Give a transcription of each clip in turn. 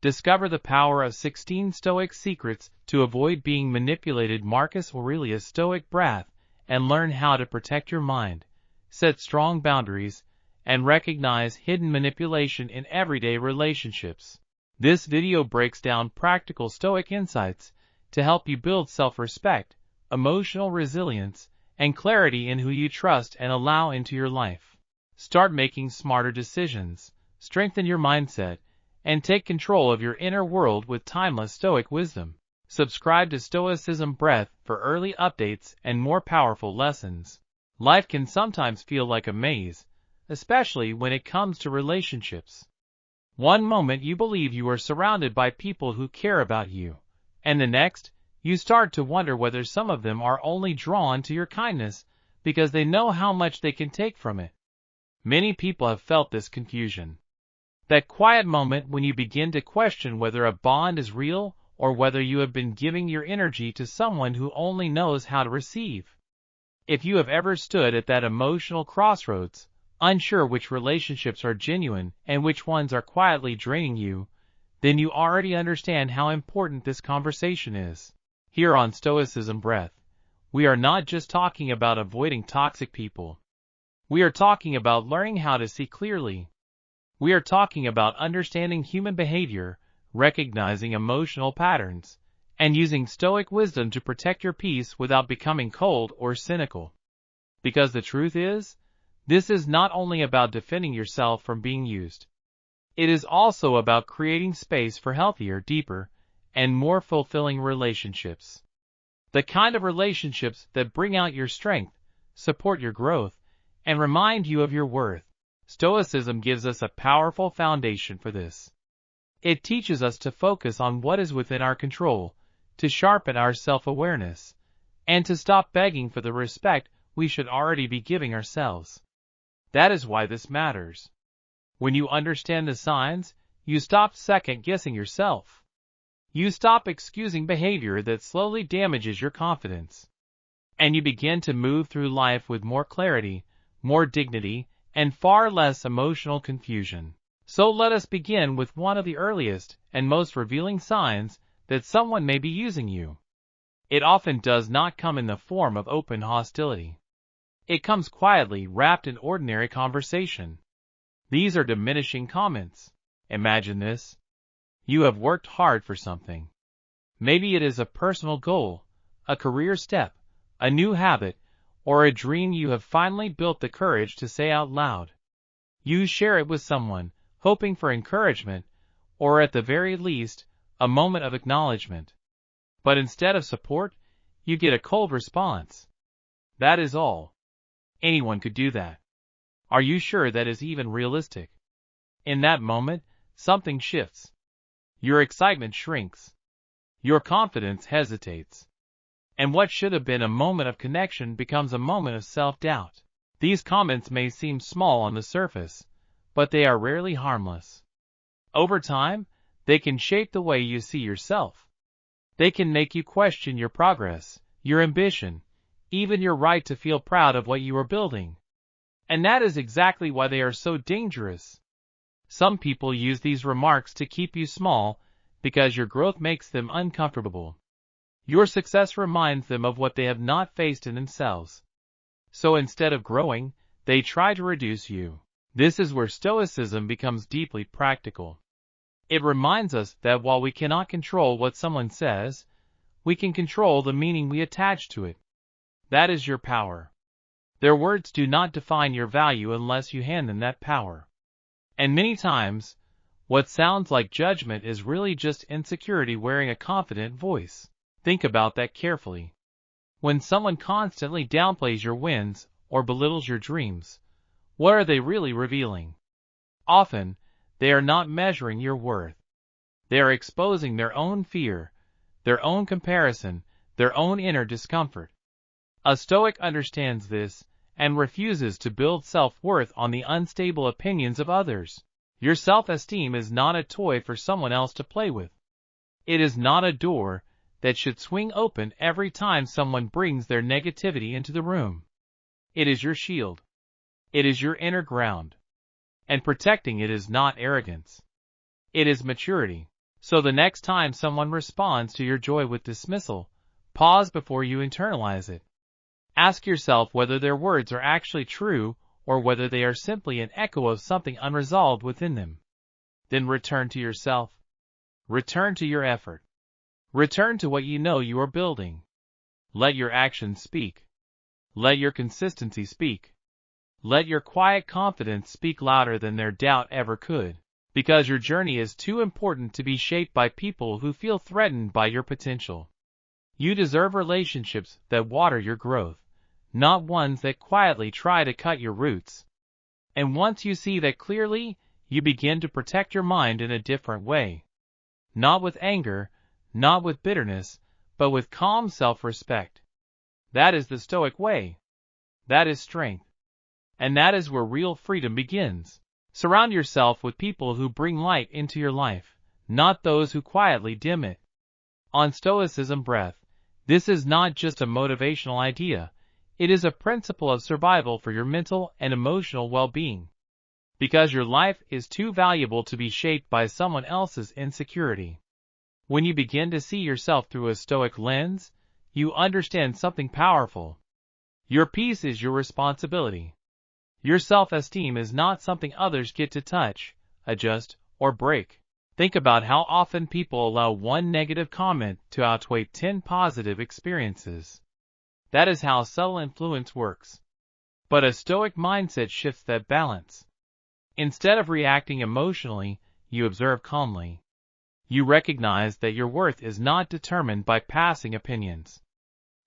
Discover the power of 16 Stoic secrets to avoid being manipulated. Marcus Aurelius Stoic Brath, and learn how to protect your mind, set strong boundaries, and recognize hidden manipulation in everyday relationships. This video breaks down practical Stoic insights to help you build self-respect, emotional resilience, and clarity in who you trust and allow into your life. Start making smarter decisions, strengthen your mindset, and take control of your inner world with timeless Stoic wisdom. Subscribe to Stoicism Breath for early updates and more powerful lessons. Life can sometimes feel like a maze, especially when it comes to relationships. One moment you believe you are surrounded by people who care about you, and the next, you start to wonder whether some of them are only drawn to your kindness because they know how much they can take from it. Many people have felt this confusion. That quiet moment when you begin to question whether a bond is real or whether you have been giving your energy to someone who only knows how to receive. If you have ever stood at that emotional crossroads, unsure which relationships are genuine and which ones are quietly draining you, then you already understand how important this conversation is. Here on Stoicism Breath, we are not just talking about avoiding toxic people. We are talking about learning how to see clearly. We are talking about understanding human behavior, recognizing emotional patterns, and using Stoic wisdom to protect your peace without becoming cold or cynical. Because the truth is, this is not only about defending yourself from being used. It is also about creating space for healthier, deeper, and more fulfilling relationships. The kind of relationships that bring out your strength, support your growth, and remind you of your worth. Stoicism gives us a powerful foundation for this. It teaches us to focus on what is within our control, to sharpen our self-awareness, and to stop begging for the respect we should already be giving ourselves. That is why this matters. When you understand the signs, you stop second-guessing yourself. You stop excusing behavior that slowly damages your confidence. And you begin to move through life with more clarity, more dignity, and far less emotional confusion. So let us begin with one of the earliest and most revealing signs that someone may be using you. It often does not come in the form of open hostility. It comes quietly wrapped in ordinary conversation. These are diminishing comments. Imagine this. You have worked hard for something. Maybe it is a personal goal, a career step, a new habit, or a dream you have finally built the courage to say out loud. You share it with someone, hoping for encouragement, or at the very least, a moment of acknowledgement. But instead of support, you get a cold response. That is all. Anyone could do that. Are you sure that is even realistic? In that moment, something shifts. Your excitement shrinks. Your confidence hesitates. And what should have been a moment of connection becomes a moment of self-doubt. These comments may seem small on the surface, but they are rarely harmless. Over time, they can shape the way you see yourself. They can make you question your progress, your ambition, even your right to feel proud of what you are building. And that is exactly why they are so dangerous. Some people use these remarks to keep you small because your growth makes them uncomfortable. Your success reminds them of what they have not faced in themselves. So instead of growing, they try to reduce you. This is where Stoicism becomes deeply practical. It reminds us that while we cannot control what someone says, we can control the meaning we attach to it. That is your power. Their words do not define your value unless you hand them that power. And many times, what sounds like judgment is really just insecurity wearing a confident voice. Think about that carefully. When someone constantly downplays your wins or belittles your dreams, what are they really revealing? Often, they are not measuring your worth. They are exposing their own fear, their own comparison, their own inner discomfort. A Stoic understands this and refuses to build self-worth on the unstable opinions of others. Your self-esteem is not a toy for someone else to play with. It is not a door that should swing open every time someone brings their negativity into the room. It is your shield. It is your inner ground. And protecting it is not arrogance. It is maturity. So the next time someone responds to your joy with dismissal, pause before you internalize it. Ask yourself whether their words are actually true or whether they are simply an echo of something unresolved within them. Then return to yourself. Return to your effort. Return to what you know you are building. Let your actions speak. Let your consistency speak. Let your quiet confidence speak louder than their doubt ever could, because your journey is too important to be shaped by people who feel threatened by your potential. You deserve relationships that water your growth, not ones that quietly try to cut your roots. And once you see that clearly, you begin to protect your mind in a different way. Not with anger, not with bitterness, but with calm self-respect. That is the Stoic way. That is strength. And that is where real freedom begins. Surround yourself with people who bring light into your life, not those who quietly dim it. On Stoicism Breath, this is not just a motivational idea, it is a principle of survival for your mental and emotional well-being. Because your life is too valuable to be shaped by someone else's insecurity. When you begin to see yourself through a Stoic lens, you understand something powerful. Your peace is your responsibility. Your self-esteem is not something others get to touch, adjust, or break. Think about how often people allow one negative comment to outweigh 10 positive experiences. That is how subtle influence works. But a Stoic mindset shifts that balance. Instead of reacting emotionally, you observe calmly. You recognize that your worth is not determined by passing opinions.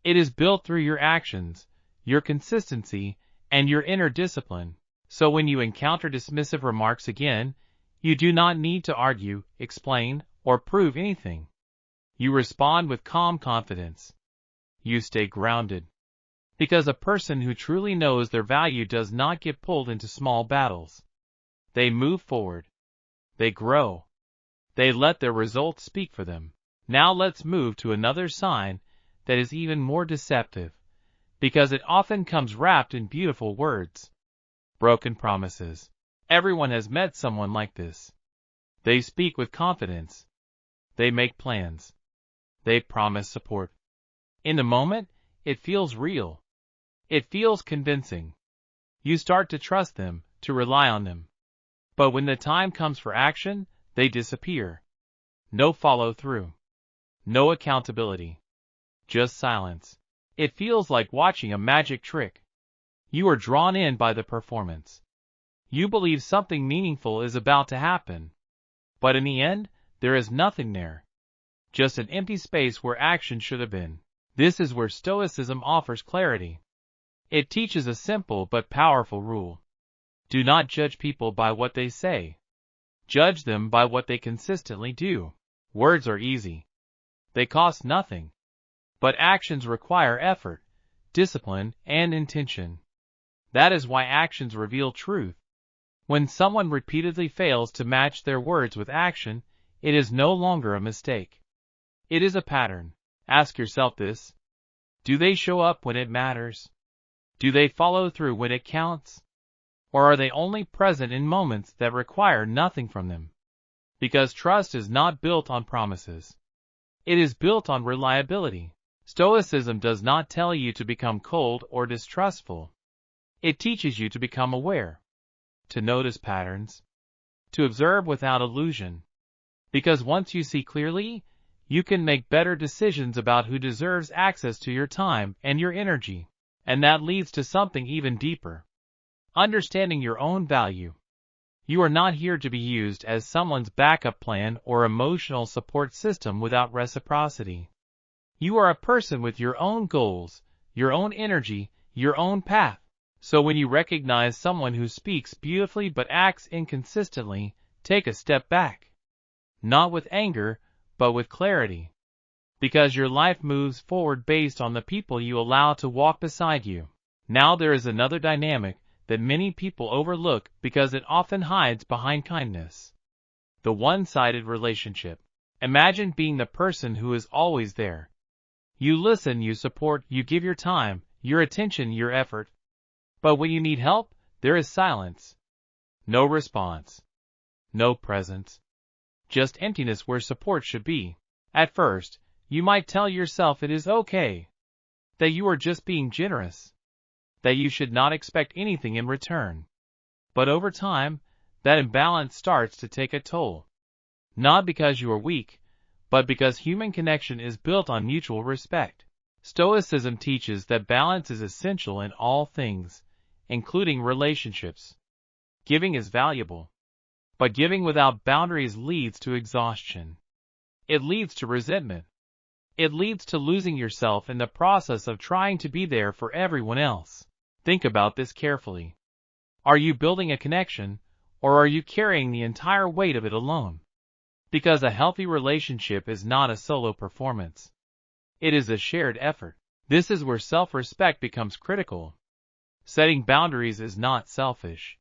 It is built through your actions, your consistency, and your inner discipline. So when you encounter dismissive remarks again, you do not need to argue, explain, or prove anything. You respond with calm confidence. You stay grounded. Because a person who truly knows their value does not get pulled into small battles. They move forward. They grow. They let their results speak for them. Now let's move to another sign that is even more deceptive, because it often comes wrapped in beautiful words. Broken promises. Everyone has met someone like this. They speak with confidence. They make plans. They promise support. In the moment, it feels real. It feels convincing. You start to trust them, to rely on them. But when the time comes for action, they disappear. No follow-through. No accountability. Just silence. It feels like watching a magic trick. You are drawn in by the performance. You believe something meaningful is about to happen. But in the end, there is nothing there. Just an empty space where action should have been. This is where Stoicism offers clarity. It teaches a simple but powerful rule. Do not judge people by what they say. Judge them by what they consistently do. Words are easy. They cost nothing. But actions require effort, discipline, and intention. That is why actions reveal truth. When someone repeatedly fails to match their words with action, it is no longer a mistake. It is a pattern. Ask yourself this. Do they show up when it matters? Do they follow through when it counts? Or are they only present in moments that require nothing from them? Because trust is not built on promises. It is built on reliability. Stoicism does not tell you to become cold or distrustful. It teaches you to become aware, to notice patterns, to observe without illusion. Because once you see clearly, you can make better decisions about who deserves access to your time and your energy. And that leads to something even deeper. Understanding your own value. You are not here to be used as someone's backup plan or emotional support system without reciprocity. You are a person with your own goals, your own energy, your own path. So when you recognize someone who speaks beautifully but acts inconsistently, take a step back. Not with anger, but with clarity. Because your life moves forward based on the people you allow to walk beside you. Now there is another dynamic that many people overlook because it often hides behind kindness. The one-sided relationship. Imagine being the person who is always there. You listen, you support, you give your time, your attention, your effort. But when you need help, there is silence. No response. No presence. just emptiness where support should be. At first, you might tell yourself it is okay, that you are just being generous, that you should not expect anything in return. But over time, that imbalance starts to take a toll. Not because you are weak, but because human connection is built on mutual respect. Stoicism teaches that balance is essential in all things, including relationships. Giving is valuable, but giving without boundaries leads to exhaustion. It leads to resentment. It leads to losing yourself in the process of trying to be there for everyone else. Think about this carefully. Are you building a connection, or are you carrying the entire weight of it alone? Because a healthy relationship is not a solo performance. It is a shared effort. This is where self-respect becomes critical. Setting boundaries is not selfish.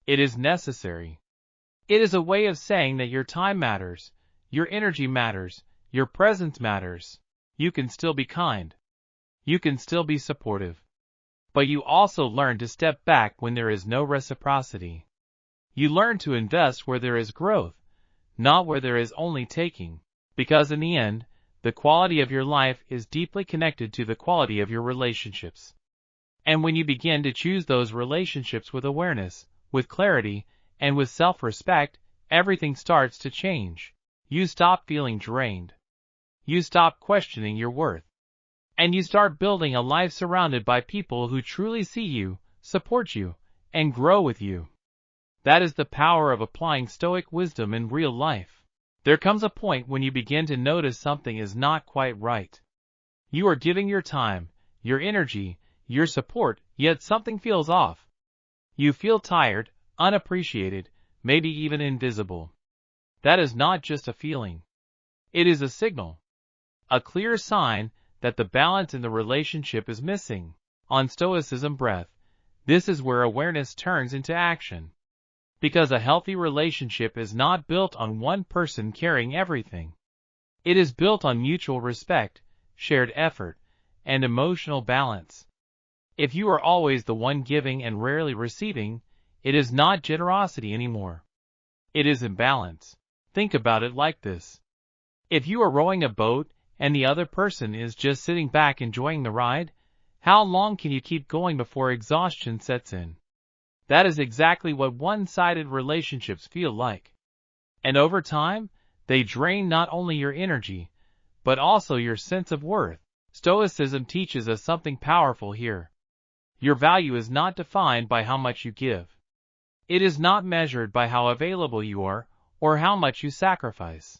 It is necessary. It is a way of saying that your time matters, your energy matters, your presence matters. You can still be kind. You can still be supportive. But you also learn to step back when there is no reciprocity. You learn to invest where there is growth, not where there is only taking. Because in the end, the quality of your life is deeply connected to the quality of your relationships. And when you begin to choose those relationships with awareness, with clarity, and with self-respect, everything starts to change. You stop feeling drained. You stop questioning your worth. And you start building a life surrounded by people who truly see you, support you, and grow with you. That is the power of applying Stoic wisdom in real life. There comes a point when you begin to notice something is not quite right. You are giving your time, your energy, your support, yet something feels off. You feel tired, unappreciated, maybe even invisible. That is not just a feeling. It is a signal. A clear sign that the balance in the relationship is missing. On Stoicism Breath, this is where awareness turns into action. Because a healthy relationship is not built on one person carrying everything. It is built on mutual respect, shared effort, and emotional balance. If you are always the one giving and rarely receiving, it is not generosity anymore. It is imbalance. Think about it like this. If you are rowing a boat and the other person is just sitting back enjoying the ride, how long can you keep going before exhaustion sets in? That is exactly what one-sided relationships feel like. And over time, they drain not only your energy, but also your sense of worth. Stoicism teaches us something powerful here. Your value is not defined by how much you give. It is not measured by how available you are or how much you sacrifice.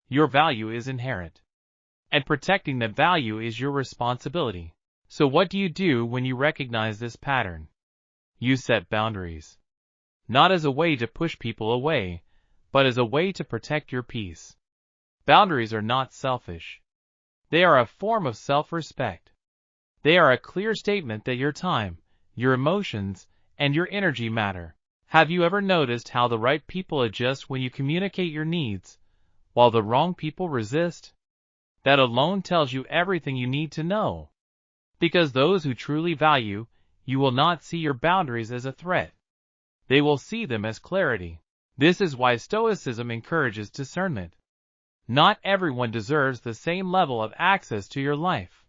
Your value is inherent. And protecting that value is your responsibility. So what do you do when you recognize this pattern? You set boundaries. Not as a way to push people away, but as a way to protect your peace. Boundaries are not selfish. They are a form of self-respect. They are a clear statement that your time, your emotions, and your energy matter. Have you ever noticed how the right people adjust when you communicate your needs, while the wrong people resist? That alone tells you everything you need to know. Because those who truly value you will not see your boundaries as a threat. They will see them as clarity. This is why Stoicism encourages discernment. Not everyone deserves the same level of access to your life.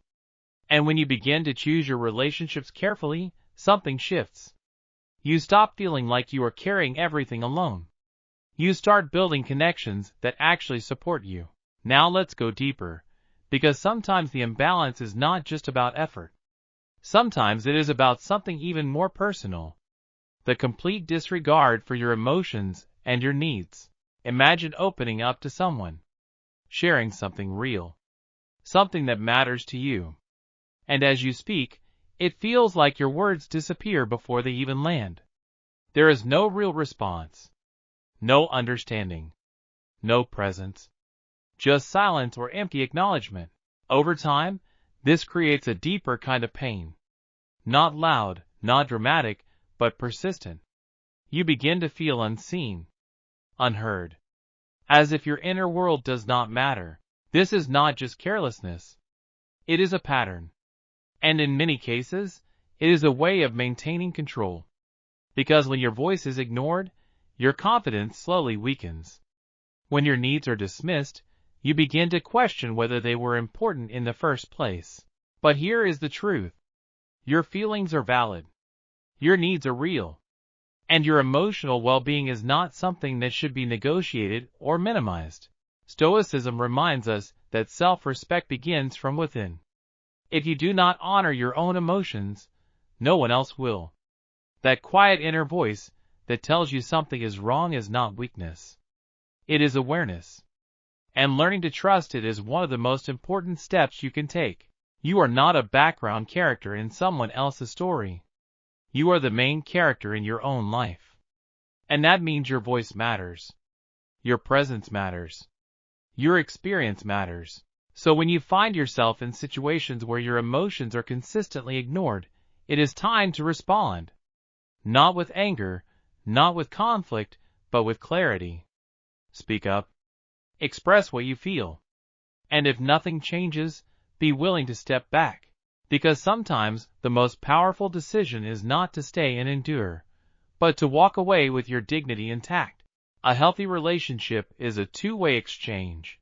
And when you begin to choose your relationships carefully, something shifts. You stop feeling like you are carrying everything alone. You start building connections that actually support you. Now let's go deeper, because sometimes the imbalance is not just about effort. Sometimes it is about something even more personal. The complete disregard for your emotions and your needs. Imagine opening up to someone. Sharing something real. Something that matters to you. And as you speak, it feels like your words disappear before they even land. There is no real response. No understanding. No presence. Just silence or empty acknowledgement. Over time, this creates a deeper kind of pain. Not loud, not dramatic, but persistent. You begin to feel unseen, unheard, as if your inner world does not matter. This is not just carelessness. It is a pattern. And in many cases, it is a way of maintaining control. Because when your voice is ignored, your confidence slowly weakens. When your needs are dismissed, you begin to question whether they were important in the first place. But here is the truth. Your feelings are valid. Your needs are real. And your emotional well-being is not something that should be negotiated or minimized. Stoicism reminds us that self-respect begins from within. If you do not honor your own emotions, no one else will. That quiet inner voice that tells you something is wrong is not weakness. It is awareness. And learning to trust it is one of the most important steps you can take. You are not a background character in someone else's story. You are the main character in your own life. And that means your voice matters. Your presence matters. Your experience matters. So when you find yourself in situations where your emotions are consistently ignored, it is time to respond. Not with anger, not with conflict, but with clarity. Speak up. Express what you feel. And if nothing changes, be willing to step back. Because sometimes the most powerful decision is not to stay and endure, but to walk away with your dignity intact. A healthy relationship is a two-way exchange.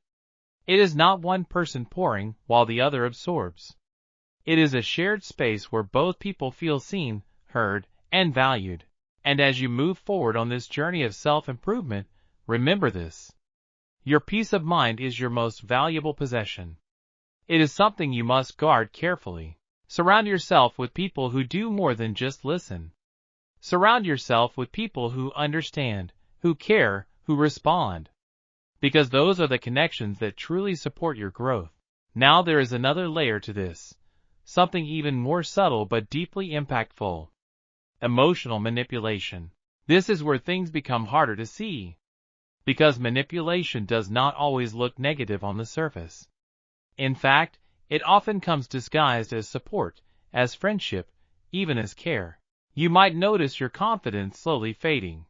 It is not one person pouring while the other absorbs. It is a shared space where both people feel seen, heard, and valued. And as you move forward on this journey of self-improvement, remember this. Your peace of mind is your most valuable possession. It is something you must guard carefully. Surround yourself with people who do more than just listen. Surround yourself with people who understand, who care, who respond. Because those are the connections that truly support your growth. Now there is another layer to this. Something even more subtle but deeply impactful. Emotional manipulation. This is where things become harder to see. Because manipulation does not always look negative on the surface. In fact, it often comes disguised as support, as friendship, even as care. You might notice your confidence slowly fading.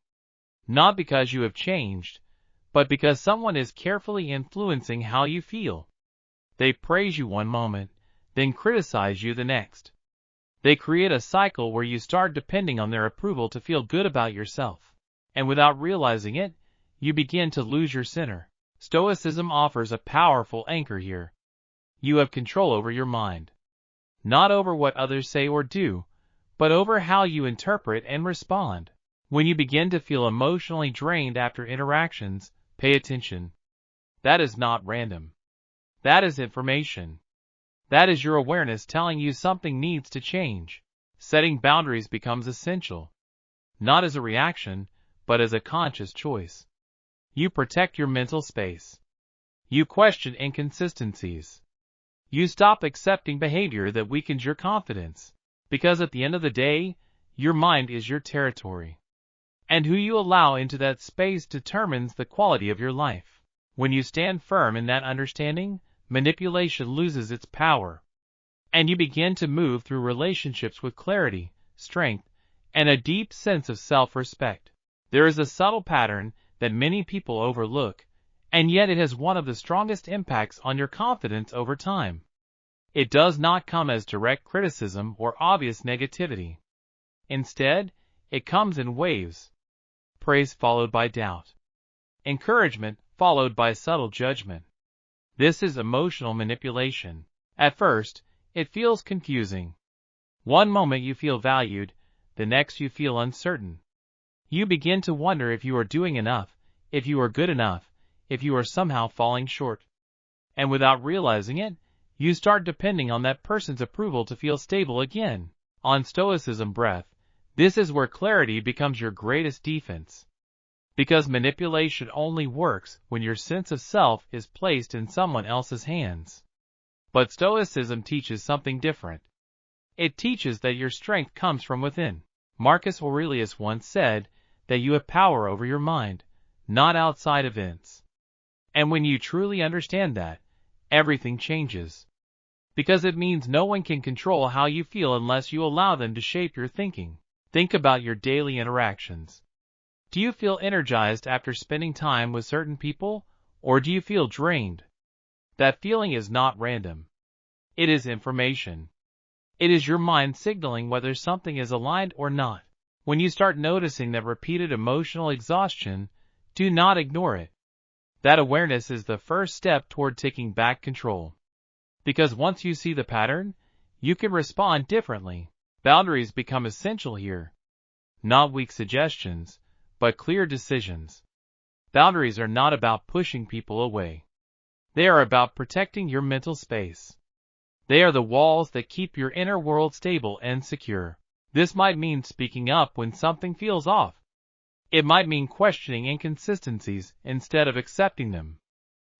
Not because you have changed, but because someone is carefully influencing how you feel. They praise you one moment, then criticize you the next. They create a cycle where you start depending on their approval to feel good about yourself. And without realizing it, you begin to lose your center. Stoicism offers a powerful anchor here. You have control over your mind. Not over what others say or do, but over how you interpret and respond. When you begin to feel emotionally drained after interactions, pay attention. That is not random. That is information. That is your awareness telling you something needs to change. Setting boundaries becomes essential. Not as a reaction, but as a conscious choice. You protect your mental space. You question inconsistencies. You stop accepting behavior that weakens your confidence. Because at the end of the day, your mind is your territory. And who you allow into that space determines the quality of your life. When you stand firm in that understanding, manipulation loses its power. And you begin to move through relationships with clarity, strength, and a deep sense of self-respect. There is a subtle pattern that many people overlook, and yet it has one of the strongest impacts on your confidence over time. It does not come as direct criticism or obvious negativity. Instead, it comes in waves. Praise followed by doubt. Encouragement followed by subtle judgment. This is emotional manipulation. At first, it feels confusing. One moment you feel valued, the next you feel uncertain. You begin to wonder if you are doing enough, if you are good enough, if you are somehow falling short. And without realizing it, you start depending on that person's approval to feel stable again. On Stoicism Breath, this is where clarity becomes your greatest defense. Because manipulation only works when your sense of self is placed in someone else's hands. But Stoicism teaches something different. It teaches that your strength comes from within. Marcus Aurelius once said that you have power over your mind, not outside events. And when you truly understand that, everything changes. Because it means no one can control how you feel unless you allow them to shape your thinking. Think about your daily interactions. Do you feel energized after spending time with certain people, or do you feel drained? That feeling is not random. It is information. It is your mind signaling whether something is aligned or not. When you start noticing that repeated emotional exhaustion, do not ignore it. That awareness is the first step toward taking back control. Because once you see the pattern, you can respond differently. Boundaries become essential here. Not weak suggestions, but clear decisions. Boundaries are not about pushing people away. They are about protecting your mental space. They are the walls that keep your inner world stable and secure. This might mean speaking up when something feels off. It might mean questioning inconsistencies instead of accepting them.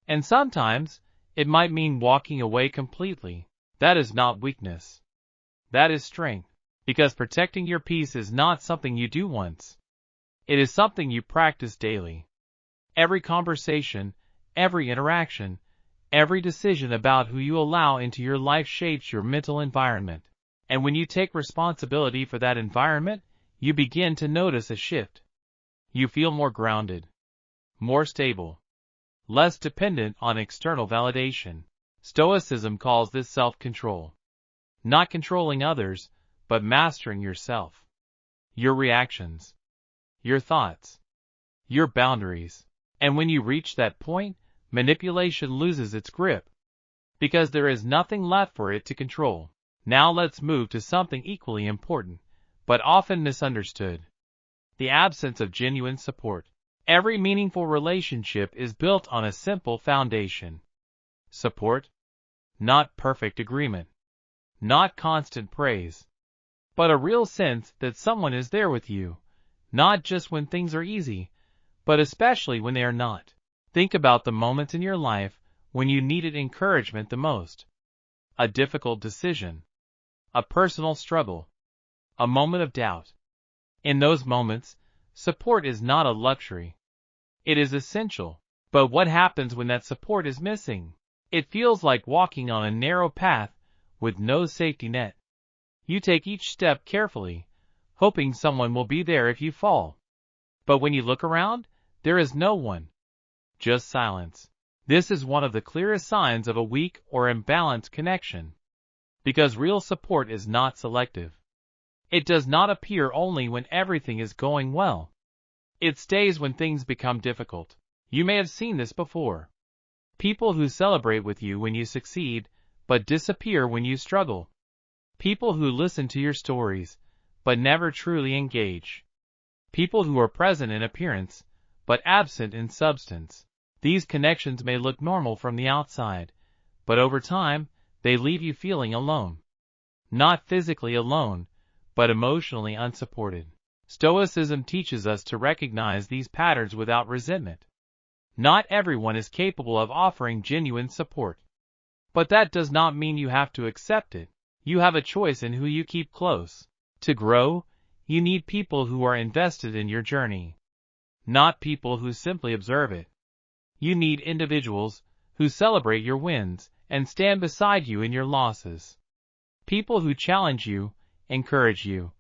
And sometimes, it might mean walking away completely. That is not weakness. That is strength. Because protecting your peace is not something you do once. It is something you practice daily. Every conversation, every interaction, every decision about who you allow into your life shapes your mental environment. And when you take responsibility for that environment, you begin to notice a shift. You feel more grounded, more stable, less dependent on external validation. Stoicism calls this self-control. Not controlling others, but mastering yourself. Your reactions, your thoughts, your boundaries. And when you reach that point, manipulation loses its grip. Because there is nothing left for it to control. Now let's move to something equally important, but often misunderstood. The absence of genuine support. Every meaningful relationship is built on a simple foundation. Support. Not perfect agreement. Not constant praise. But a real sense that someone is there with you. Not just when things are easy, but especially when they are not. Think about the moments in your life when you needed encouragement the most. A difficult decision. A personal struggle. A moment of doubt. In those moments, support is not a luxury. It is essential. But what happens when that support is missing? It feels like walking on a narrow path with no safety net. You take each step carefully, hoping someone will be there if you fall. But when you look around, there is no one. Just silence. This is one of the clearest signs of a weak or imbalanced connection. Because real support is not selective. It does not appear only when everything is going well. It stays when things become difficult. You may have seen this before. People who celebrate with you when you succeed, but disappear when you struggle. People who listen to your stories, but never truly engage. People who are present in appearance, but absent in substance. These connections may look normal from the outside, but over time, they leave you feeling alone. Not physically alone, but emotionally unsupported. Stoicism teaches us to recognize these patterns without resentment. Not everyone is capable of offering genuine support. But that does not mean you have to accept it. You have a choice in who you keep close. To grow, you need people who are invested in your journey. Not people who simply observe it. You need individuals who celebrate your wins and stand beside you in your losses. People who challenge you, encourage you,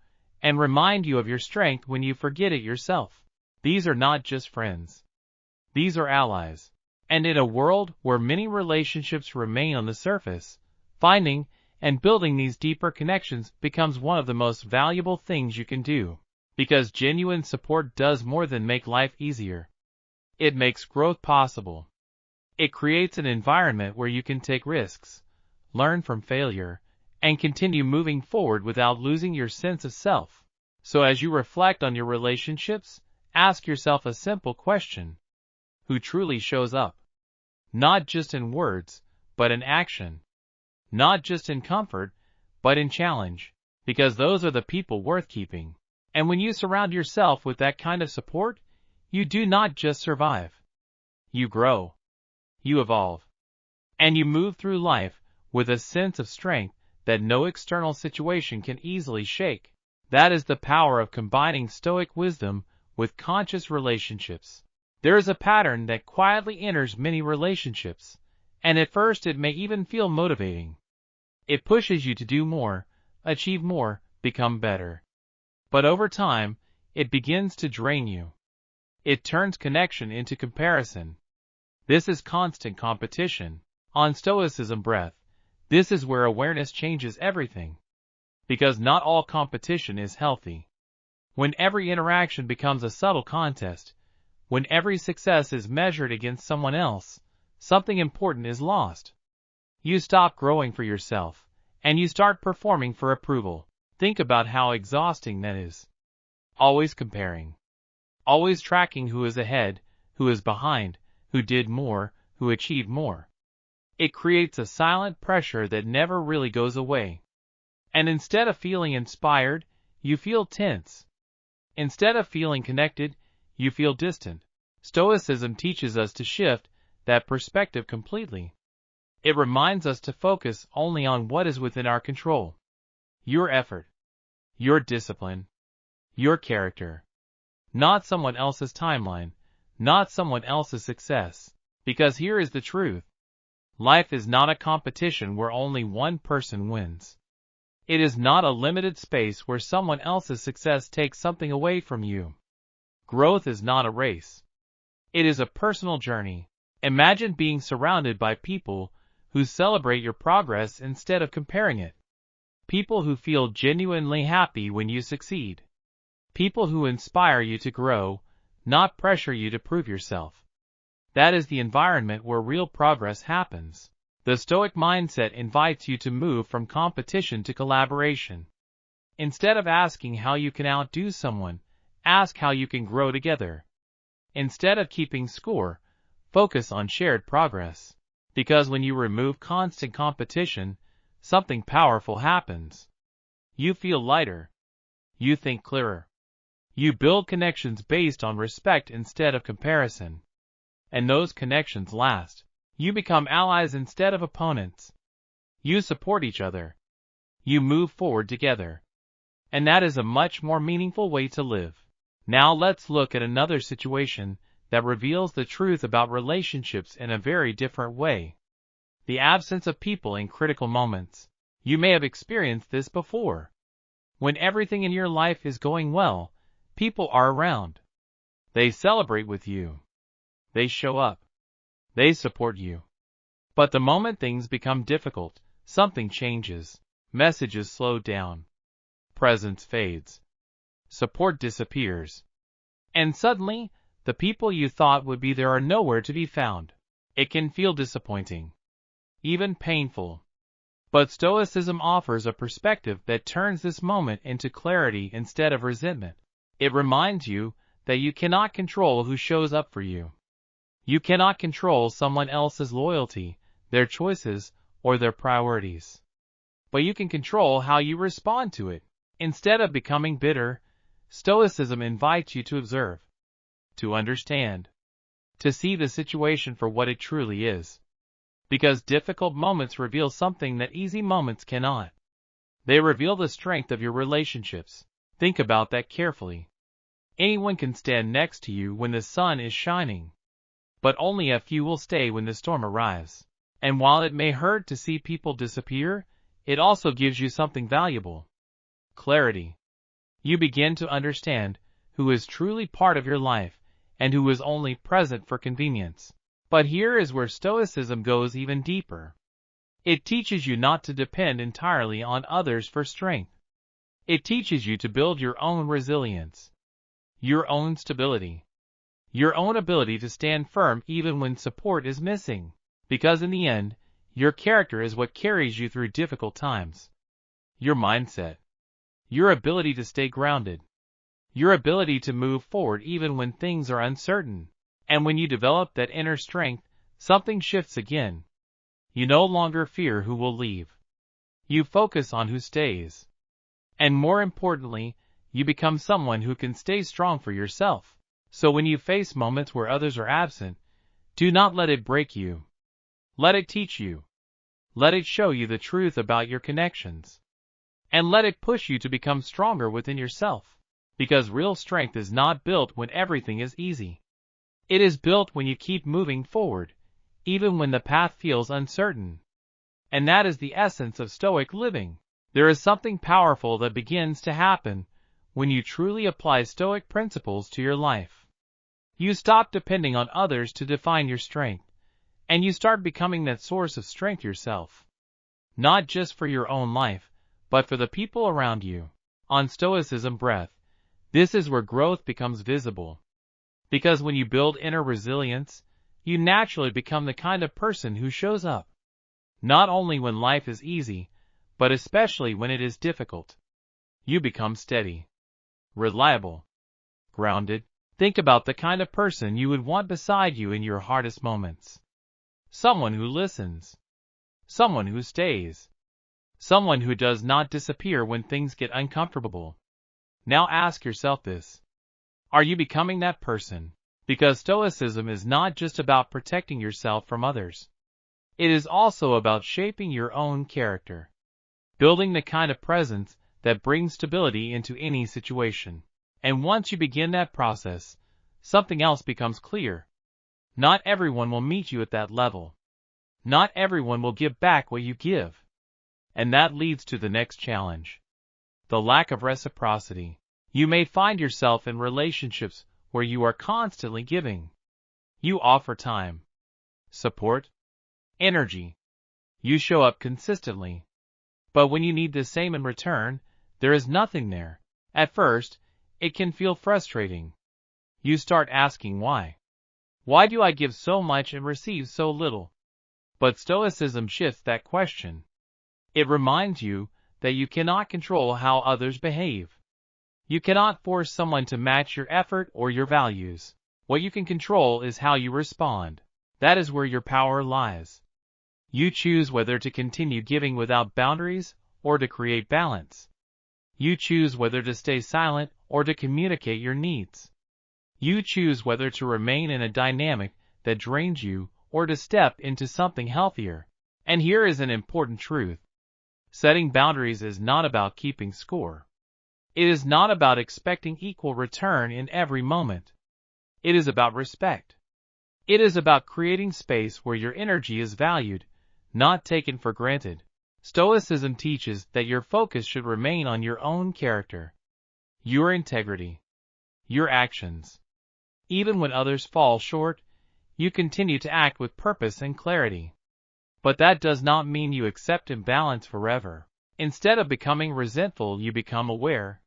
and remind you of your strength when you forget it yourself. These are not just friends. These are allies. And in a world where many relationships remain on the surface, finding and building these deeper connections becomes one of the most valuable things you can do. Because genuine support does more than make life easier. It makes growth possible. It creates an environment where you can take risks, learn from failure, and continue moving forward without losing your sense of self. So as you reflect on your relationships, ask yourself a simple question. Who truly shows up? Not just in words, but in action. Not just in comfort, but in challenge. Because those are the people worth keeping. And when you surround yourself with that kind of support, you do not just survive. You grow. You evolve. And you move through life with a sense of strength that no external situation can easily shake. That is the power of combining Stoic wisdom with conscious relationships. There is a pattern that quietly enters many relationships, and at first it may even feel motivating. It pushes you to do more, achieve more, become better. But over time, it begins to drain you. It turns connection into comparison. This is constant competition. On Stoicism Breath, this is where awareness changes everything. Because not all competition is healthy. When every interaction becomes a subtle contest, When every success is measured against someone else, something important is lost. You stop growing for yourself, and you start performing for approval. Think about how exhausting that is. Always comparing. Always tracking who is ahead, who is behind, who did more, who achieved more. It creates a silent pressure that never really goes away. And instead of feeling inspired, you feel tense. Instead of feeling connected, you feel distant. Stoicism teaches us to shift that perspective completely. It reminds us to focus only on what is within our control. Your effort, your discipline, your character. Not someone else's timeline, not someone else's success. Because here is the truth. Life is not a competition where only one person wins. It is not a limited space where someone else's success takes something away from you. Growth is not a race. It is a personal journey. Imagine being surrounded by people who celebrate your progress instead of comparing it. People who feel genuinely happy when you succeed. People who inspire you to grow, not pressure you to prove yourself. That is the environment where real progress happens. The Stoic mindset invites you to move from competition to collaboration. Instead of asking how you can outdo someone, ask how you can grow together. Instead of keeping score, focus on shared progress. Because when you remove constant competition, something powerful happens. You feel lighter. You think clearer. You build connections based on respect instead of comparison. And those connections last. You become allies instead of opponents. You support each other. You move forward together. And that is a much more meaningful way to live. Now let's look at another situation that reveals the truth about relationships in a very different way. The absence of people in critical moments. You may have experienced this before. When everything in your life is going well, people are around. They celebrate with you. They show up. They support you. But the moment things become difficult, something changes. Messages slow down. Presence fades. Support disappears. And suddenly, the people you thought would be there are nowhere to be found. It can feel disappointing. Even painful. But Stoicism offers a perspective that turns this moment into clarity instead of resentment. It reminds you that you cannot control who shows up for you. You cannot control someone else's loyalty, their choices, or their priorities. But you can control how you respond to it. Instead of becoming bitter, Stoicism invites you to observe, to understand, to see the situation for what it truly is. Because difficult moments reveal something that easy moments cannot. They reveal the strength of your relationships. Think about that carefully. Anyone can stand next to you when the sun is shining. But only a few will stay when the storm arrives. And while it may hurt to see people disappear, it also gives you something valuable. Clarity. You begin to understand who is truly part of your life and who is only present for convenience. But here is where Stoicism goes even deeper. It teaches you not to depend entirely on others for strength. It teaches you to build your own resilience, your own stability, your own ability to stand firm even when support is missing. Because in the end, your character is what carries you through difficult times. Your mindset, your ability to stay grounded, your ability to move forward even when things are uncertain. And when you develop that inner strength, something shifts again. You no longer fear who will leave. You focus on who stays. And more importantly, you become someone who can stay strong for yourself. So when you face moments where others are absent, do not let it break you. Let it teach you. Let it show you the truth about your connections. And let it push you to become stronger within yourself. Because real strength is not built when everything is easy. It is built when you keep moving forward, even when the path feels uncertain. And that is the essence of Stoic living. There is something powerful that begins to happen when you truly apply Stoic principles to your life. You stop depending on others to define your strength, and you start becoming that source of strength yourself. Not just for your own life, but for the people around you. On Stoicism Breath, this is where growth becomes visible. Because when you build inner resilience, you naturally become the kind of person who shows up, not only when life is easy, but especially when it is difficult. You become steady, reliable, grounded. Think about the kind of person you would want beside you in your hardest moments. Someone who listens. Someone who stays. Someone who does not disappear when things get uncomfortable. Now ask yourself this. Are you becoming that person? Because Stoicism is not just about protecting yourself from others. It is also about shaping your own character, building the kind of presence that brings stability into any situation. And once you begin that process, something else becomes clear. Not everyone will meet you at that level. Not everyone will give back what you give. And that leads to the next challenge. The lack of reciprocity. You may find yourself in relationships where you are constantly giving. You offer time, support, energy. You show up consistently. But when you need the same in return, there is nothing there. At first, it can feel frustrating. You start asking why. Why do I give so much and receive so little? But Stoicism shifts that question. It reminds you that you cannot control how others behave. You cannot force someone to match your effort or your values. What you can control is how you respond. That is where your power lies. You choose whether to continue giving without boundaries or to create balance. You choose whether to stay silent or to communicate your needs. You choose whether to remain in a dynamic that drains you or to step into something healthier. And here is an important truth. Setting boundaries is not about keeping score. It is not about expecting equal return in every moment. It is about respect. It is about creating space where your energy is valued, not taken for granted. Stoicism teaches that your focus should remain on your own character, your integrity, your actions. Even when others fall short, you continue to act with purpose and clarity. But that does not mean you accept imbalance forever. Instead of becoming resentful, you become aware.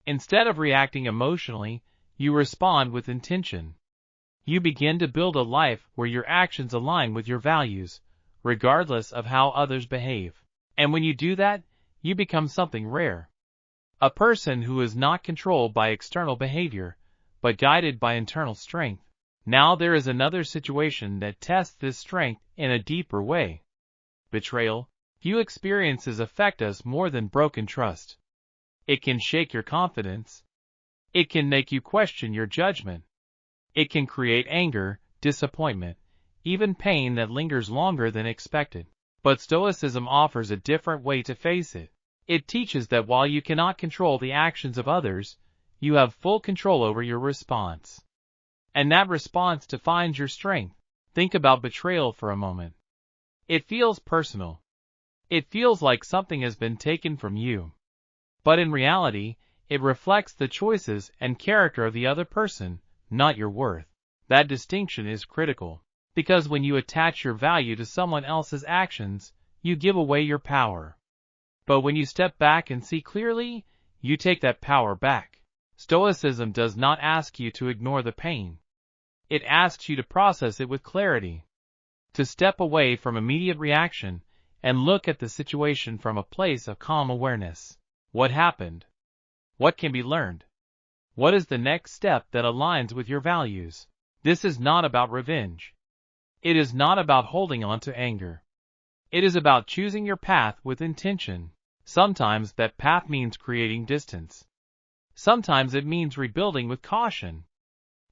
Instead of reacting emotionally, you respond with intention. You begin to build a life where your actions align with your values, regardless of how others behave. And when you do that, you become something rare. A person who is not controlled by external behavior, but guided by internal strength. Now there is another situation that tests this strength in a deeper way. Betrayal. Few experiences affect us more than broken trust. It can shake your confidence. It can make you question your judgment. It can create anger, disappointment, even pain that lingers longer than expected. But Stoicism offers a different way to face it. It teaches that while you cannot control the actions of others, you have full control over your response. And that response defines your strength. Think about betrayal for a moment. It feels personal. It feels like something has been taken from you. But in reality, it reflects the choices and character of the other person, not your worth. That distinction is critical. Because when you attach your value to someone else's actions, you give away your power. But when you step back and see clearly, you take that power back. Stoicism does not ask you to ignore the pain. It asks you to process it with clarity. To step away from immediate reaction and look at the situation from a place of calm awareness. What happened? What can be learned? What is the next step that aligns with your values? This is not about revenge. It is not about holding on to anger. It is about choosing your path with intention. Sometimes that path means creating distance. Sometimes it means rebuilding with caution.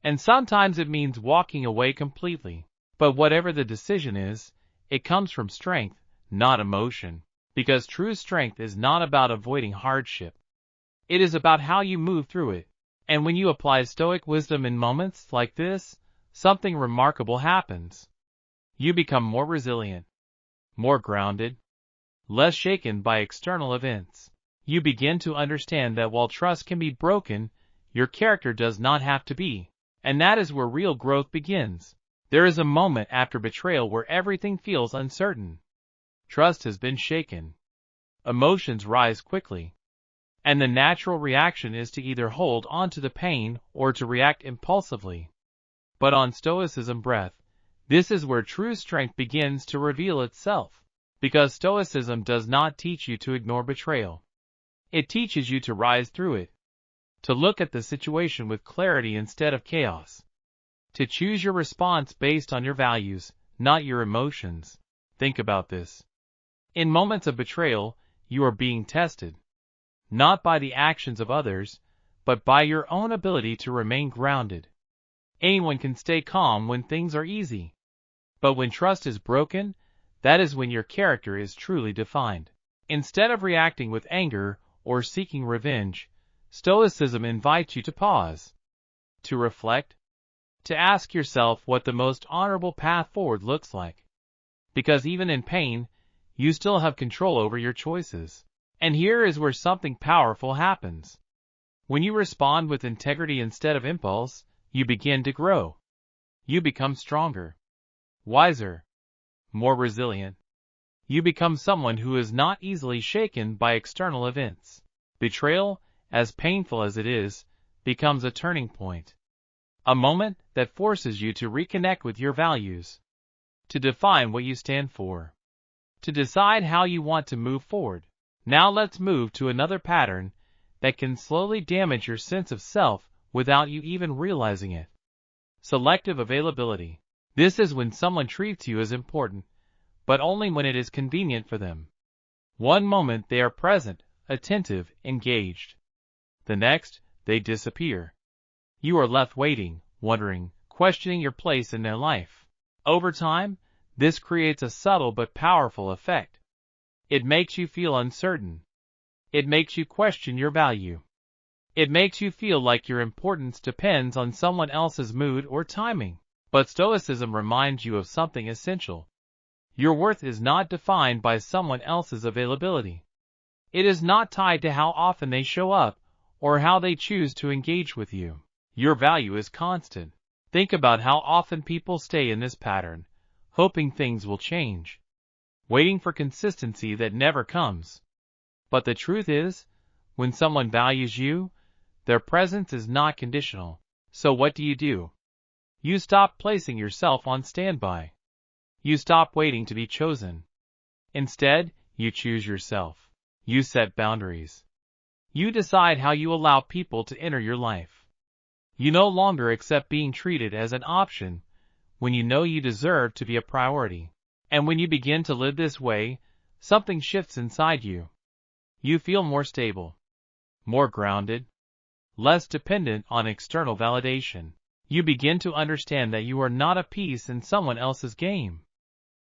And sometimes it means walking away completely. But whatever the decision is, it comes from strength, not emotion. Because true strength is not about avoiding hardship. It is about how you move through it. And when you apply Stoic wisdom in moments like this, something remarkable happens. You become more resilient, more grounded, less shaken by external events. You begin to understand that while trust can be broken, your character does not have to be. And that is where real growth begins. There is a moment after betrayal where everything feels uncertain. Trust has been shaken. Emotions rise quickly. And the natural reaction is to either hold on to the pain or to react impulsively. But on Stoicism Breath, this is where true strength begins to reveal itself. Because Stoicism does not teach you to ignore betrayal. It teaches you to rise through it. To look at the situation with clarity instead of chaos. To choose your response based on your values, not your emotions. Think about this. In moments of betrayal, you are being tested. Not by the actions of others, but by your own ability to remain grounded. Anyone can stay calm when things are easy. But when trust is broken, that is when your character is truly defined. Instead of reacting with anger or seeking revenge, Stoicism invites you to pause, to reflect, to ask yourself what the most honorable path forward looks like. Because even in pain, you still have control over your choices. And here is where something powerful happens. When you respond with integrity instead of impulse, you begin to grow. You become stronger, wiser, more resilient. You become someone who is not easily shaken by external events. Betrayal, as painful as it is, becomes a turning point. A moment that forces you to reconnect with your values. To define what you stand for. To decide how you want to move forward. Now let's move to another pattern that can slowly damage your sense of self without you even realizing it. Selective availability. This is when someone treats you as important, but only when it is convenient for them. One moment they are present, attentive, engaged. The next, they disappear. You are left waiting, wondering, questioning your place in their life. Over time, this creates a subtle but powerful effect. It makes you feel uncertain. It makes you question your value. It makes you feel like your importance depends on someone else's mood or timing. But Stoicism reminds you of something essential. Your worth is not defined by someone else's availability. It is not tied to how often they show up or how they choose to engage with you. Your value is constant. Think about how often people stay in this pattern, hoping things will change, waiting for consistency that never comes. But the truth is, when someone values you, their presence is not conditional. So what do? You stop placing yourself on standby. You stop waiting to be chosen. Instead, you choose yourself. You set boundaries. You decide how you allow people to enter your life. You no longer accept being treated as an option when you know you deserve to be a priority. And when you begin to live this way, something shifts inside you. You feel more stable, more grounded, less dependent on external validation. You begin to understand that you are not a piece in someone else's game.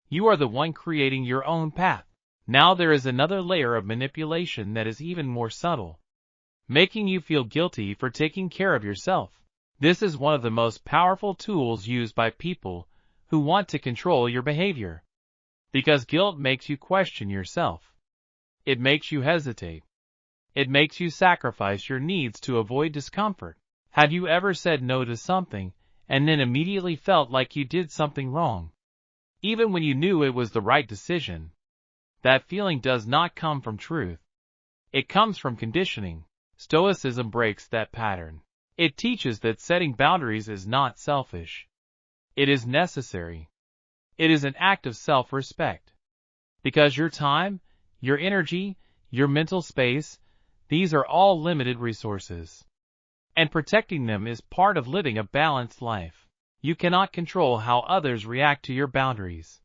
You are the one creating your own path. Now there is another layer of manipulation that is even more subtle, making you feel guilty for taking care of yourself. This is one of the most powerful tools used by people who want to control your behavior. Because guilt makes you question yourself. It makes you hesitate. It makes you sacrifice your needs to avoid discomfort. Have you ever said no to something and then immediately felt like you did something wrong? Even when you knew it was the right decision. That feeling does not come from truth. It comes from conditioning. Stoicism breaks that pattern. It teaches that setting boundaries is not selfish. It is necessary. It is an act of self-respect. Because your time, your energy, your mental space, these are all limited resources. And protecting them is part of living a balanced life. You cannot control how others react to your boundaries.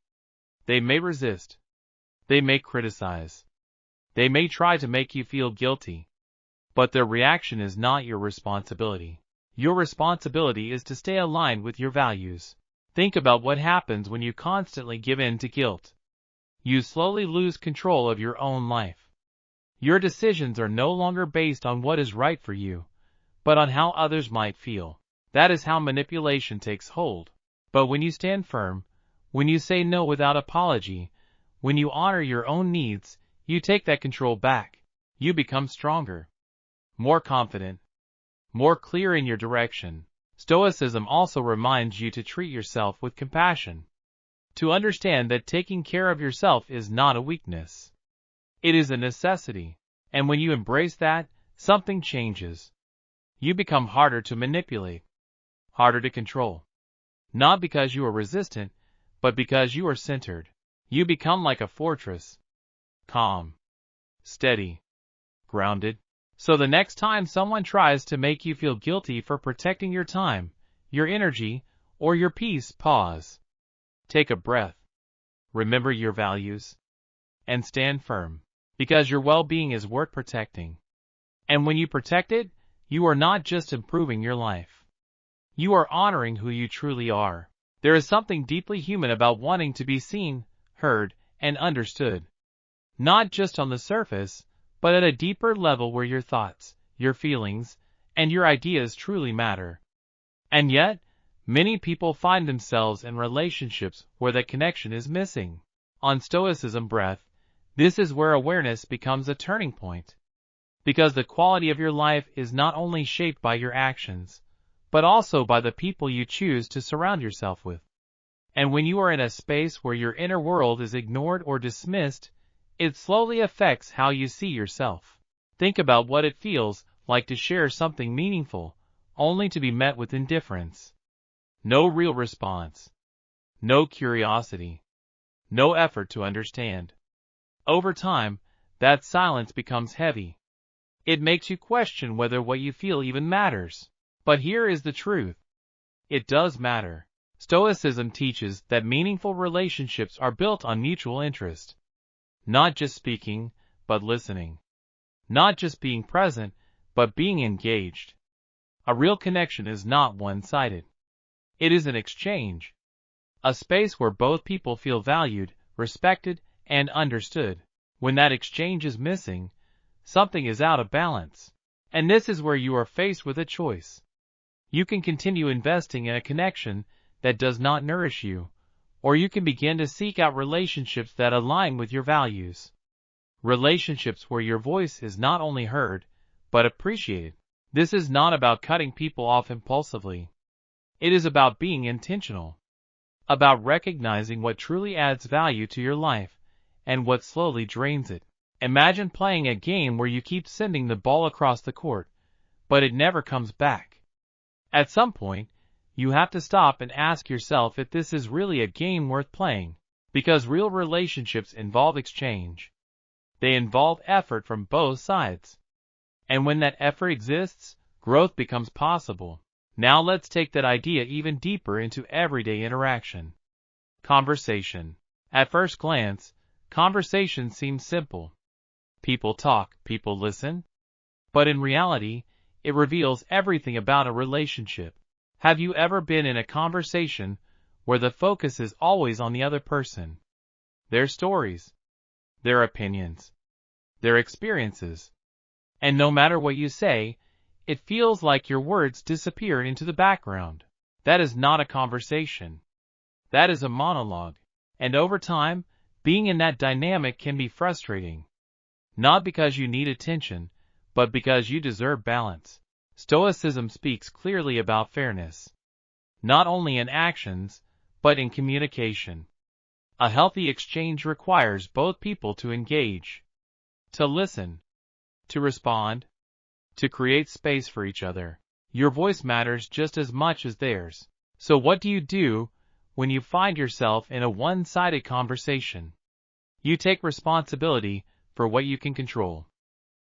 They may resist. They may criticize. They may try to make you feel guilty. But their reaction is not your responsibility. Your responsibility is to stay aligned with your values. Think about what happens when you constantly give in to guilt. You slowly lose control of your own life. Your decisions are no longer based on what is right for you, but on how others might feel. That is how manipulation takes hold. But when you stand firm, when you say no without apology, when you honor your own needs, you take that control back. You become stronger, more confident, more clear in your direction. Stoicism also reminds you to treat yourself with compassion. To understand that taking care of yourself is not a weakness. It is a necessity. And when you embrace that, something changes. You become harder to manipulate, harder to control. not because you are resistant, but because you are centered. You become like a fortress, calm, steady, grounded. So the next time someone tries to make you feel guilty for protecting your time, your energy, or your peace, pause. Take a breath. Remember your values. And stand firm. Because your well-being is worth protecting. And when you protect it, you are not just improving your life. You are honoring who you truly are. There is something deeply human about wanting to be seen, heard, and understood. Not just on the surface, but at a deeper level where your thoughts, your feelings, and your ideas truly matter. And yet, many people find themselves in relationships where that connection is missing. On Stoicism Breath, this is where awareness becomes a turning point. Because the quality of your life is not only shaped by your actions, but also by the people you choose to surround yourself with. And when you are in a space where your inner world is ignored or dismissed, it slowly affects how you see yourself. Think about what it feels like to share something meaningful, only to be met with indifference. No real response. No curiosity. No effort to understand. Over time, that silence becomes heavy. It makes you question whether what you feel even matters. But here is the truth. It does matter. Stoicism teaches that meaningful relationships are built on mutual interest. Not just speaking, but listening. Not just being present, but being engaged. A real connection is not one-sided. It is an exchange. A space where both people feel valued, respected, and understood. When that exchange is missing, something is out of balance. And this is where you are faced with a choice. You can continue investing in a connection that does not nourish you, or you can begin to seek out relationships that align with your values. Relationships where your voice is not only heard, but appreciated. This is not about cutting people off impulsively. It is about being intentional. About recognizing what truly adds value to your life, and what slowly drains it. Imagine playing a game where you keep sending the ball across the court, but it never comes back. At some point, you have to stop and ask yourself if this is really a game worth playing, because real relationships involve exchange. They involve effort from both sides. And when that effort exists, growth becomes possible. Now let's take that idea even deeper into everyday interaction. Conversation. At first glance, conversation seems simple. People talk, people listen. But in reality, it reveals everything about a relationship. Have you ever been in a conversation where the focus is always on the other person? Their stories, their opinions, their experiences. And no matter what you say, it feels like your words disappear into the background. That is not a conversation. That is a monologue. And over time, being in that dynamic can be frustrating. Not because you need attention, but because you deserve balance. Stoicism speaks clearly about fairness. Not only in actions, but in communication. A healthy exchange requires both people to engage, to listen, to respond, to create space for each other. Your voice matters just as much as theirs. So what do you do when you find yourself in a one-sided conversation? You take responsibility for what you can control.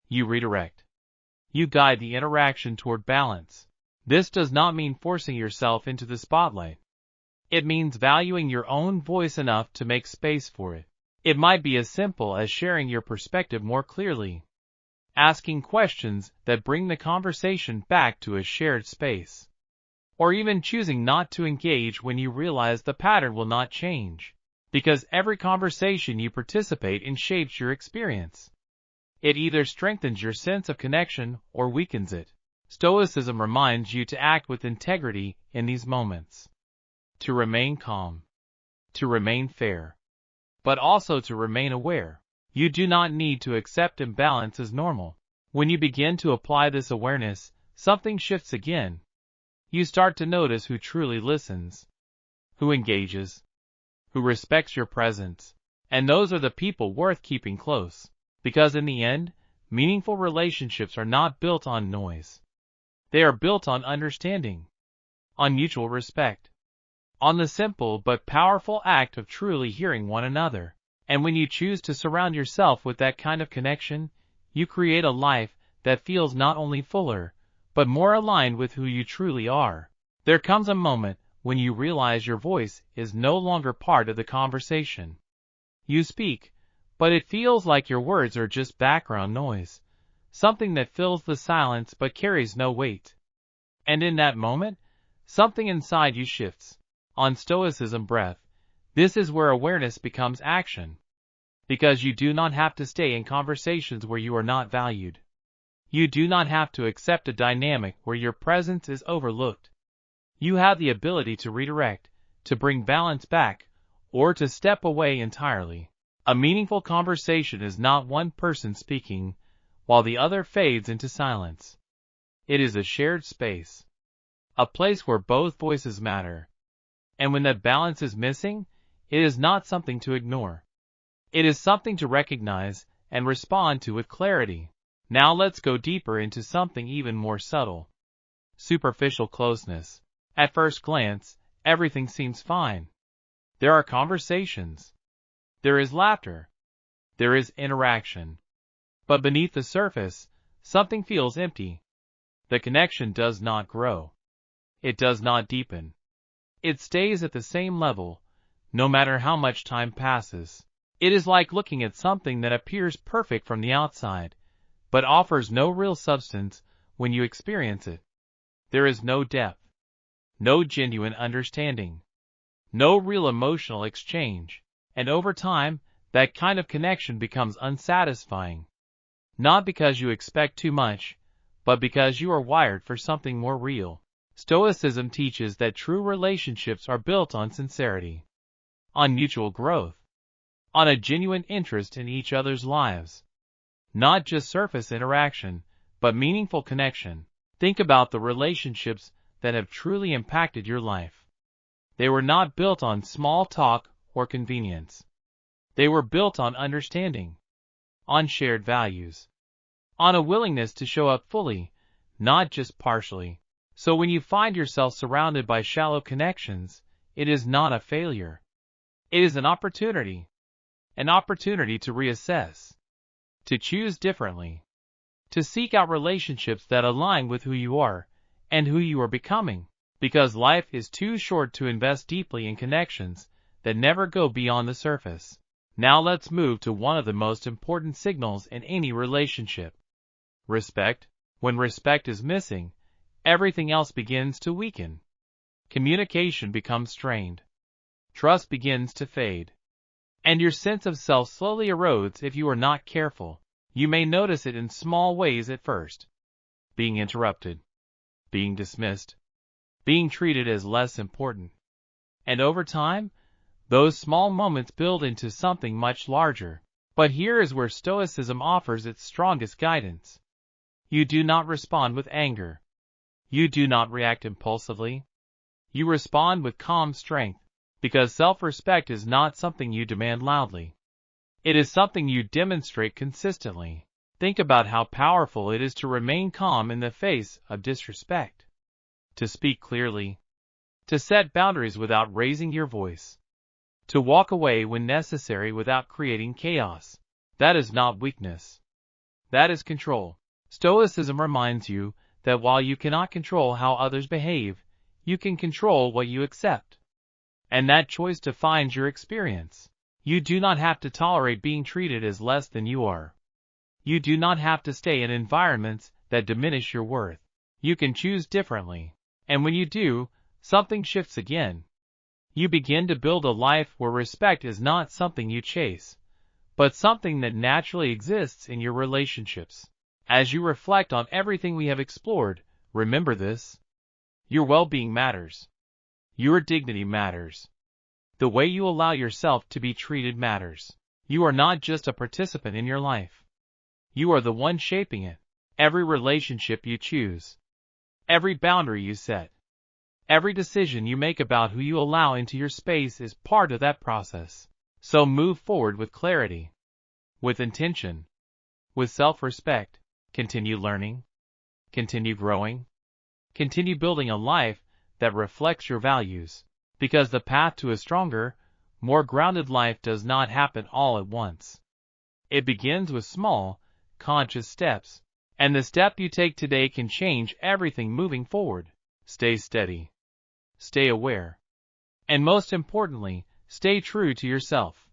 You redirect. You guide the interaction toward balance. This does not mean forcing yourself into the spotlight. It means valuing your own voice enough to make space for it. It might be as simple as sharing your perspective more clearly, asking questions that bring the conversation back to a shared space, or even choosing not to engage when you realize the pattern will not change, because every conversation you participate in shapes your experience. It either strengthens your sense of connection or weakens it. Stoicism reminds you to act with integrity in these moments. To remain calm. To remain fair. But also to remain aware. You do not need to accept imbalance as normal. When you begin to apply this awareness, something shifts again. You start to notice who truly listens, who engages, who respects your presence. And those are the people worth keeping close. Because in the end, meaningful relationships are not built on noise. They are built on understanding, on mutual respect, on the simple but powerful act of truly hearing one another. And when you choose to surround yourself with that kind of connection, you create a life that feels not only fuller, but more aligned with who you truly are. There comes a moment when you realize your voice is no longer part of the conversation. You speak, but it feels like your words are just background noise, something that fills the silence but carries no weight. And in that moment, something inside you shifts. On Stoicism Breath, this is where awareness becomes action. Because you do not have to stay in conversations where you are not valued. You do not have to accept a dynamic where your presence is overlooked. You have the ability to redirect, to bring balance back, or to step away entirely. A meaningful conversation is not one person speaking, while the other fades into silence. It is a shared space. A place where both voices matter. And when that balance is missing, it is not something to ignore. It is something to recognize and respond to with clarity. Now let's go deeper into something even more subtle. Superficial closeness. At first glance, everything seems fine. There are conversations. There is laughter. There is interaction. But beneath the surface, something feels empty. The connection does not grow. It does not deepen. It stays at the same level, no matter how much time passes. It is like looking at something that appears perfect from the outside, but offers no real substance when you experience it. There is no depth, no genuine understanding, no real emotional exchange, and over time, that kind of connection becomes unsatisfying. Not because you expect too much, but because you are wired for something more real. Stoicism teaches that true relationships are built on sincerity, on mutual growth, on a genuine interest in each other's lives. Not just surface interaction, but meaningful connection. Think about the relationships that have truly impacted your life. They were not built on small talk or convenience. They were built on understanding, on shared values, on a willingness to show up fully, not just partially. So when you find yourself surrounded by shallow connections, it is not a failure. It is an opportunity to reassess, to choose differently, to seek out relationships that align with who you are and who you are becoming, because life is too short to invest deeply in connections that never go beyond the surface. Now let's move to one of the most important signals in any relationship. Respect. When respect is missing, everything else begins to weaken. Communication becomes strained. Trust begins to fade. And your sense of self slowly erodes if you are not careful. You may notice it in small ways at first. Being interrupted, being dismissed, being treated as less important. And over time, those small moments build into something much larger. But here is where Stoicism offers its strongest guidance. You do not respond with anger. You do not react impulsively. You respond with calm strength, because self-respect is not something you demand loudly. It is something you demonstrate consistently. Think about how powerful it is to remain calm in the face of disrespect, to speak clearly, to set boundaries without raising your voice, to walk away when necessary without creating chaos. That is not weakness. That is control. Stoicism reminds you that while you cannot control how others behave, you can control what you accept. And that choice defines your experience. You do not have to tolerate being treated as less than you are. You do not have to stay in environments that diminish your worth. You can choose differently. And when you do, something shifts again. You begin to build a life where respect is not something you chase, but something that naturally exists in your relationships. As you reflect on everything we have explored, remember this. Your well-being matters. Your dignity matters. The way you allow yourself to be treated matters. You are not just a participant in your life. You are the one shaping it. Every relationship you choose, every boundary you set, every decision you make about who you allow into your space is part of that process. So move forward with clarity, with intention, with self-respect. Continue learning, continue growing, continue building a life that reflects your values. because the path to a stronger, more grounded life does not happen all at once. It begins with small, conscious steps, and the step you take today can change everything moving forward. Stay steady. Stay aware. And most importantly, stay true to yourself.